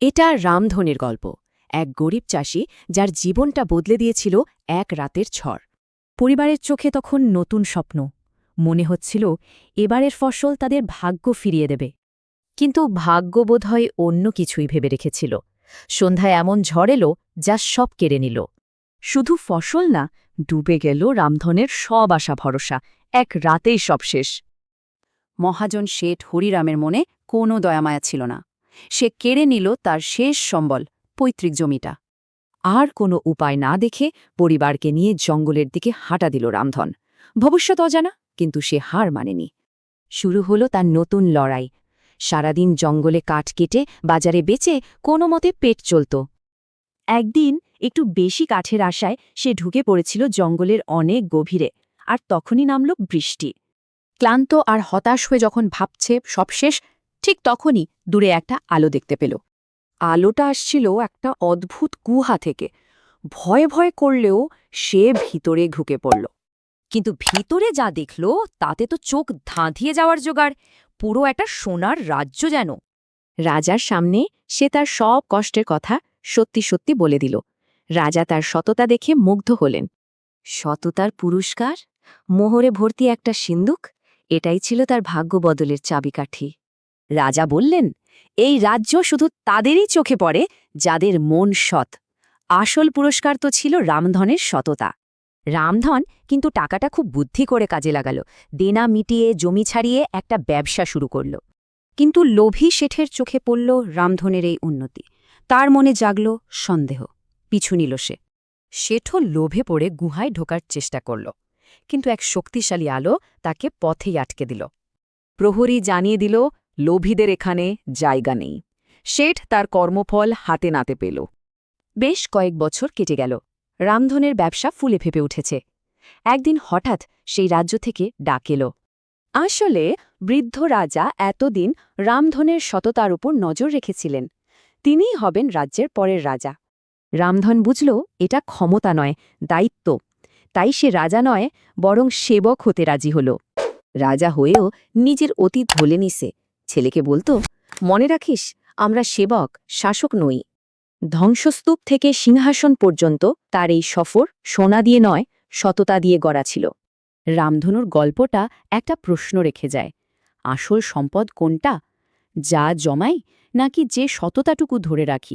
এটা রামধনের গল্প, এক গরিব চাষি যার জীবনটা বদলে দিয়েছিল এক রাতের ঝড়। পরিবারের চোখে তখন নতুন স্বপ্ন, মনে হচ্ছিল এবারের ফসল তাদের ভাগ্য ফিরিয়ে দেবে। কিন্তু ভাগ্য বোধহয় অন্য কিছুই ভেবে রেখেছিল। সন্ধ্যায় এমন ঝড় এলো যা সব কেড়ে নিল। শুধু ফসল না, ডুবে গেল রামধনের সব আশা ভরসা। এক রাতেই সব শেষ। মহাজন শেঠ হরিরামের মনে কোনো দয়ামায়া ছিল না। সে কেড়ে নিল তার শেষ সম্বল, পৈতৃক জমিটা। আর কোনো উপায় না দেখে পরিবারকে নিয়ে জঙ্গলের দিকে হাঁটা দিল রামধন। ভবিষ্যৎ অজানা, কিন্তু সে হার মানেনি। শুরু হলো তার নতুন লড়াই। সারাদিন জঙ্গলে কাঠ কেটে বাজারে বেচে কোনো মতে পেট চলত। একদিন একটু বেশি কাঠের আশায় সে ঢুকে পড়েছিল জঙ্গলের অনেক গভীরে, আর তখনই নামল বৃষ্টি। ক্লান্ত আর হতাশ হয়ে যখন ভাবছে সব শেষ, ঠিক তখনই দূরে একটা আলো দেখতে পেল। আলোটা আসছিল একটা অদ্ভুত গুহা থেকে। ভয়ে ভয়ে করলেও সে ভিতরে ঢুকে পড়ল। কিন্তু ভিতরে যা দেখল তাতে তো চোখ ধাঁধিয়ে যাওয়ার জোগাড়। পুরো একটা সোনার রাজ্য যেন। রাজার সামনে সে তার সব কষ্টের কথা সত্যি সত্যি বলে দিল। রাজা তার সততা দেখে মুগ্ধ হলেন। সততার পুরস্কার, মোহরে ভর্তি একটা সিন্দুক, এটাই ছিল তার ভাগ্য বদলের চাবিকাঠি। রাজা বললেন, এই রাজ্য শুধু তাদেরই চোখে পড়ে যাদের মন সৎ। আসল পুরস্কার তো ছিল রামধনের সততা। রামধন কিন্তু টাকাটা খুব বুদ্ধি করে কাজে লাগাল। দেনা মিটিয়ে জমি ছাড়িয়ে একটা ব্যবসা শুরু করল। কিন্তু লোভী শেঠের চোখে পড়ল রামধনের এই উন্নতি। তার মনে জাগল সন্দেহ। পিছু নিল সে। শেঠও লোভে পড়ে গুহায় ঢোকার চেষ্টা করল, কিন্তু এক শক্তিশালী আলো তাকে পথেই আটকে দিল। প্রহরী জানিয়ে দিল, লোভীদের এখানে জায়গা নেই। শেঠ তার কর্মফল হাতে নাতে পেল। বেশ কয়েক বছর কেটে গেল। রামধনের ব্যবসা ফুলে ফেপে উঠেছে। একদিন হঠাৎ সেই রাজ্য থেকে ডাক এলো। আসলে বৃদ্ধ রাজা এতদিন রামধনের সততার উপর নজর রেখেছিলেন। তিনিই হবেন রাজ্যের পরের রাজা। রামধন বুঝল এটা ক্ষমতা নয়, দায়িত্ব। তাই সে রাজা নয়, বরং সেবক হতে রাজি হল। রাজা হয়েও নিজের অতীত ভুলে নিছে। ছেলেকে বলতো, মনে রাখিস, আমরা সেবক, শাসক নই। ধ্বংসস্তূপ থেকে সিংহাসন পর্যন্ত তার এই সফর সোনা দিয়ে নয়, সততা দিয়ে গড়া ছিল। রামধনুর গল্পটা একটা প্রশ্ন রেখে যায়। আসল সম্পদ কোনটা? যা জমাই, নাকি যে সততাটুকু ধরে রাখি?